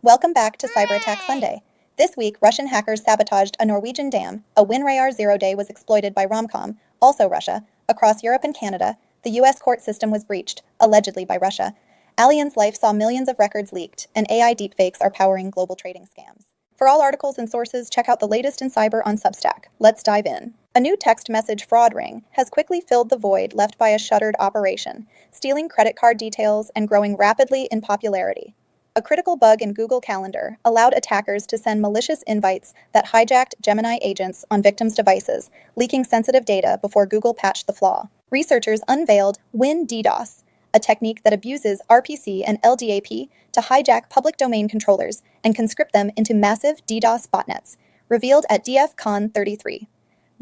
Welcome back to Cyber Attack Sunday. This week, Russian hackers sabotaged a Norwegian dam, a WinRAR zero-day was exploited by RomCom, also Russia, across Europe and Canada, the US court system was breached, allegedly by Russia, Allianz Life saw millions of records leaked, and AI deepfakes are powering global trading scams. For all articles and sources, check out the latest in cyber on Substack. Let's dive in. A new text message fraud ring has quickly filled the void left by a shuttered operation, stealing credit card details and growing rapidly in popularity. A critical bug in Google Calendar allowed attackers to send malicious invites that hijacked Gemini agents on victims' devices, leaking sensitive data before Google patched the flaw. Researchers unveiled WinDDoS, a technique that abuses RPC and LDAP to hijack public domain controllers and conscript them into massive DDoS botnets, revealed at DEF CON 33.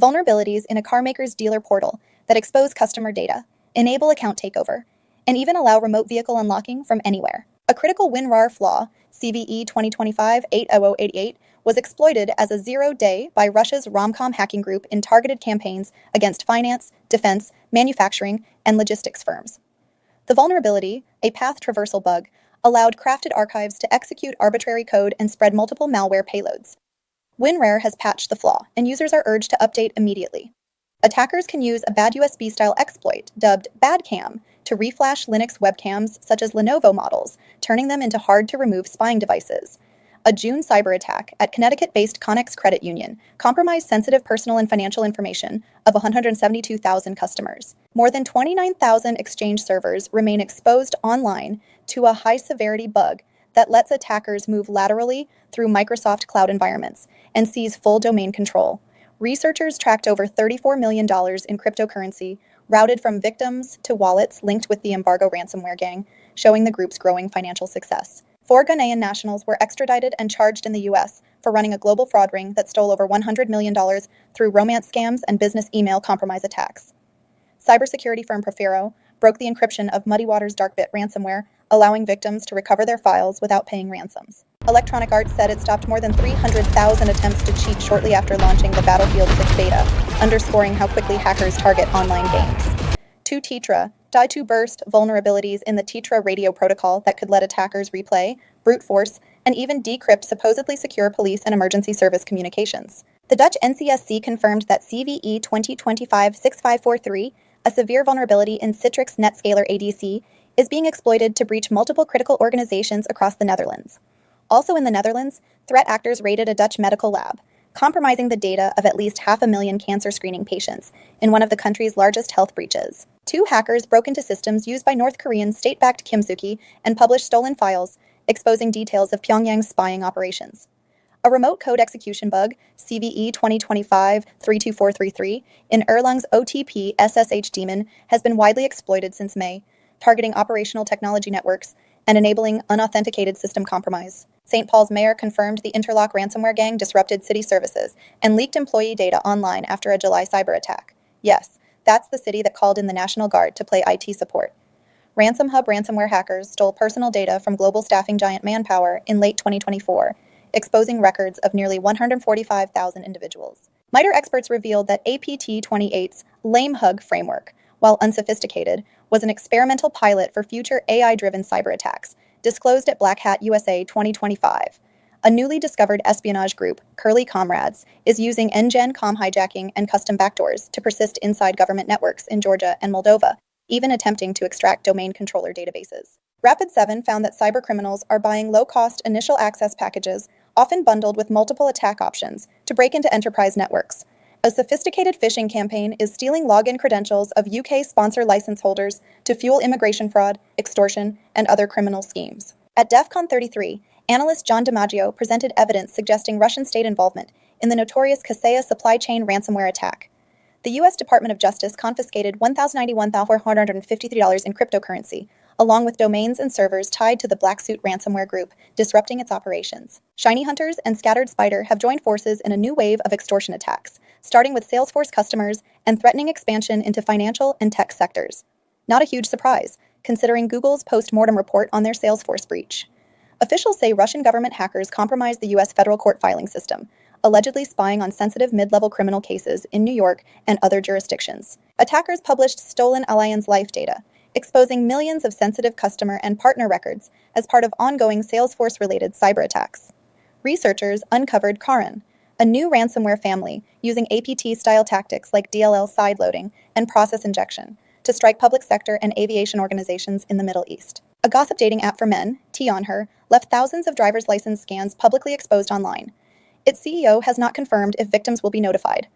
Vulnerabilities in a carmaker's dealer portal that expose customer data, enable account takeover, and even allow remote vehicle unlocking from anywhere. A critical WinRAR flaw, CVE 2025-80088, was exploited as a zero-day by Russia's RomCom hacking group in targeted campaigns against finance, defense, manufacturing, and logistics firms. The vulnerability, a path traversal bug, allowed crafted archives to execute arbitrary code and spread multiple malware payloads. WinRAR has patched the flaw, and users are urged to update immediately. Attackers can use a bad USB-style exploit, dubbed BadCam, to reflash Linux webcams such as Lenovo models, turning them into hard-to-remove spying devices. A June cyber attack at Connecticut-based Connex Credit Union compromised sensitive personal and financial information of 172,000 customers. More than 29,000 Exchange servers remain exposed online to a high-severity bug that lets attackers move laterally through Microsoft cloud environments and seize full domain control. Researchers tracked over $34 million in cryptocurrency routed from victims to wallets linked with the embargo ransomware gang, showing the group's growing financial success. 4 Ghanaian nationals were extradited and charged in the U.S. for running a global fraud ring that stole over $100 million through romance scams and business email compromise attacks. Cybersecurity firm Profero broke the encryption of Muddy Waters Darkbit ransomware, allowing victims to recover their files without paying ransoms. Electronic Arts said it stopped more than 300,000 attempts to cheat shortly after launching the Battlefield 6 beta, underscoring how quickly hackers target online games. 2 Tetra, die-to-burst vulnerabilities in the Tetra radio protocol that could let attackers replay, brute force, and even decrypt supposedly secure police and emergency service communications. The Dutch NCSC confirmed that CVE 2025-6543, a severe vulnerability in Citrix NetScaler ADC, is being exploited to breach multiple critical organizations across the Netherlands. Also in the Netherlands, threat actors raided a Dutch medical lab, compromising the data of at least 500,000 cancer screening patients in one of the country's largest health breaches. 2 hackers broke into systems used by North Korean state-backed Kimsuki and published stolen files, exposing details of Pyongyang's spying operations. A remote code execution bug, CVE 2025-32433, in Erlang's OTP SSH daemon has been widely exploited since May, targeting operational technology networks and enabling unauthenticated system compromise. St. Paul's mayor confirmed the Interlock ransomware gang disrupted city services and leaked employee data online after a July cyber attack. Yes, that's the city that called in the National Guard to play IT support. Ransom Hub ransomware hackers stole personal data from global staffing giant Manpower in late 2024, exposing records of nearly 145,000 individuals. MITRE experts revealed that APT28's Lame Hug framework, while unsophisticated, was an experimental pilot for future AI-driven cyber attacks, disclosed at Black Hat USA 2025. A newly discovered espionage group, Curly Comrades, is using NGen com hijacking and custom backdoors to persist inside government networks in Georgia and Moldova, even attempting to extract domain controller databases. Rapid7 found that cybercriminals are buying low-cost initial access packages, often bundled with multiple attack options, to break into enterprise networks. A sophisticated phishing campaign is stealing login credentials of UK sponsor license holders to fuel immigration fraud, extortion, and other criminal schemes. At DEF CON 33, analyst John DiMaggio presented evidence suggesting Russian state involvement in the notorious Kaseya supply chain ransomware attack. The U.S. Department of Justice confiscated $1,091,453 in cryptocurrency, along with domains and servers tied to the Black Suit ransomware group, disrupting its operations. Shiny Hunters and Scattered Spider have joined forces in a new wave of extortion attacks, starting with Salesforce customers and threatening expansion into financial and tech sectors. Not a huge surprise, considering Google's post-mortem report on their Salesforce breach. Officials say Russian government hackers compromised the U.S. federal court filing system, allegedly spying on sensitive mid-level criminal cases in New York and other jurisdictions. Attackers published stolen Allianz Life data, exposing millions of sensitive customer and partner records as part of ongoing Salesforce-related cyber attacks. Researchers uncovered Karan, a new ransomware family using APT-style tactics like DLL sideloading and process injection to strike public sector and aviation organizations in the Middle East. A gossip dating app for men, Tea on Her, left thousands of driver's license scans publicly exposed online. Its CEO has not confirmed if victims will be notified.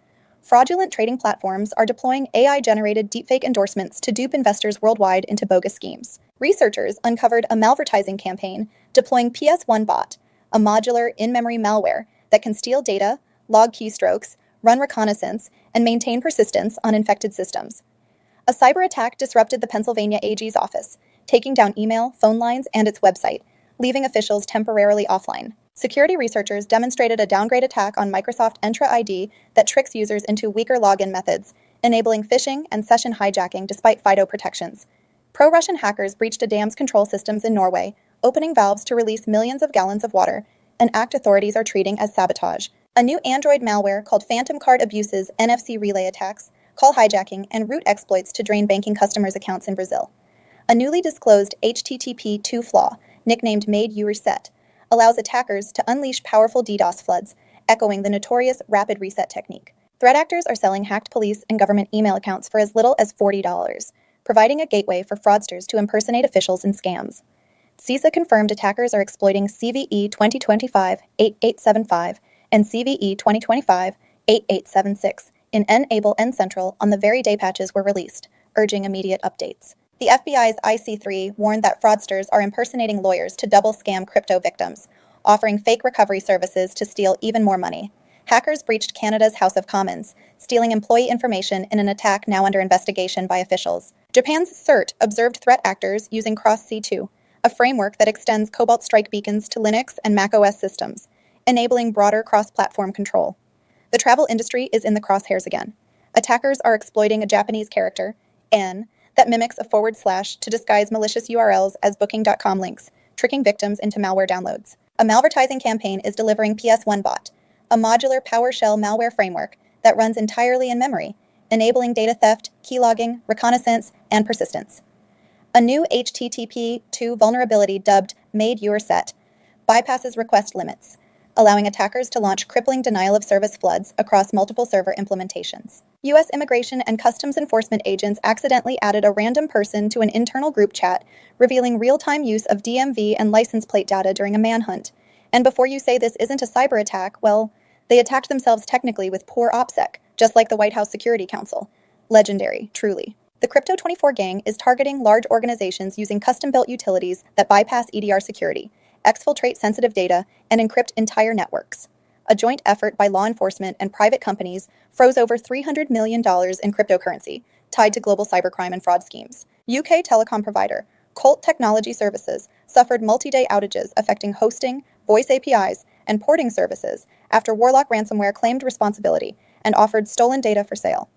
Fraudulent trading platforms are deploying AI-generated deepfake endorsements to dupe investors worldwide into bogus schemes. Researchers uncovered a malvertising campaign deploying PS1 Bot, a modular in-memory malware that can steal data, log keystrokes, run reconnaissance, and maintain persistence on infected systems. A cyber attack disrupted the Pennsylvania AG's office, taking down email, phone lines, and its website, leaving officials temporarily offline. Security researchers demonstrated a downgrade attack on Microsoft Entra ID that tricks users into weaker login methods, enabling phishing and session hijacking despite FIDO protections. Pro-Russian hackers breached a dam's control systems in Norway, opening valves to release millions of gallons of water, an act authorities are treating as sabotage. A new Android malware called Phantom Card abuses NFC relay attacks, call hijacking, and root exploits to drain banking customers' accounts in Brazil. A newly disclosed HTTP2 flaw, nicknamed Made You Reset, allows attackers to unleash powerful DDoS floods, echoing the notorious rapid reset technique. Threat actors are selling hacked police and government email accounts for as little as $40, providing a gateway for fraudsters to impersonate officials in scams. CISA confirmed attackers are exploiting CVE 2025-8875 and CVE 2025-8876 in N-Able N-Central on the very day patches were released, urging immediate updates. The FBI's IC3 warned that fraudsters are impersonating lawyers to double scam crypto victims, offering fake recovery services to steal even more money. Hackers breached Canada's House of Commons, stealing employee information in an attack now under investigation by officials. Japan's CERT observed threat actors using Cross-C2, a framework that extends Cobalt Strike beacons to Linux and macOS systems, enabling broader cross-platform control. The travel industry is in the crosshairs again. Attackers are exploiting a Japanese character, N, that mimics a / to disguise malicious URLs as booking.com links, tricking victims into malware downloads. A malvertising campaign is delivering PS1 Bot, a modular PowerShell malware framework that runs entirely in memory, enabling data theft, keylogging, reconnaissance, and persistence. A new HTTP2 vulnerability dubbed Made You Reset bypasses request limits, allowing attackers to launch crippling denial-of-service floods across multiple server implementations. U.S. Immigration and Customs Enforcement agents accidentally added a random person to an internal group chat, revealing real-time use of DMV and license plate data during a manhunt. And before you say this isn't a cyber attack, well, they attacked themselves technically with poor OPSEC, just like the White House Security Council. Legendary, truly. The Crypto24 gang is targeting large organizations using custom-built utilities that bypass EDR security, exfiltrate sensitive data, and encrypt entire networks. A joint effort by law enforcement and private companies froze over $300 million in cryptocurrency, tied to global cybercrime and fraud schemes. UK telecom provider Colt Technology Services suffered multi-day outages affecting hosting, voice APIs, and porting services after Warlock ransomware claimed responsibility and offered stolen data for sale.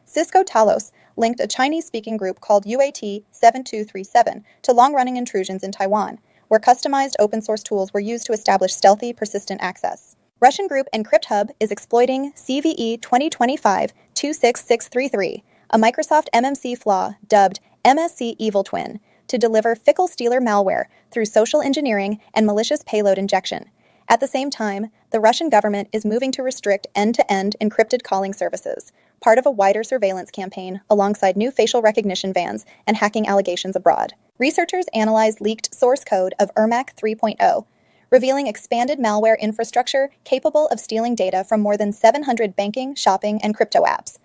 Cisco Talos linked a Chinese-speaking group called UAT 7237 to long-running intrusions in Taiwan, where customized open-source tools were used to establish stealthy, persistent access. Russian group EncryptHub is exploiting CVE 2025-26633, a Microsoft MMC flaw dubbed MSC Evil Twin, to deliver fickle stealer malware through social engineering and malicious payload injection. At the same time, the Russian government is moving to restrict end-to-end encrypted calling services, part of a wider surveillance campaign alongside new facial recognition bans and hacking allegations abroad. Researchers analyzed leaked source code of Ermac 3.0, revealing expanded malware infrastructure capable of stealing data from more than 700 banking, shopping, and crypto apps.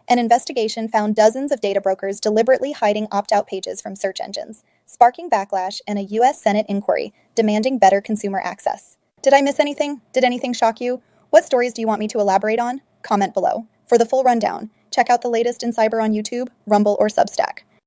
An investigation found dozens of data brokers deliberately hiding opt-out pages from search engines, sparking backlash and a U.S. Senate inquiry demanding better consumer access. Did I miss anything? Did anything shock you? What stories do you want me to elaborate on? Comment below. For the full rundown, check out the latest in cyber on YouTube, Rumble, or Substack.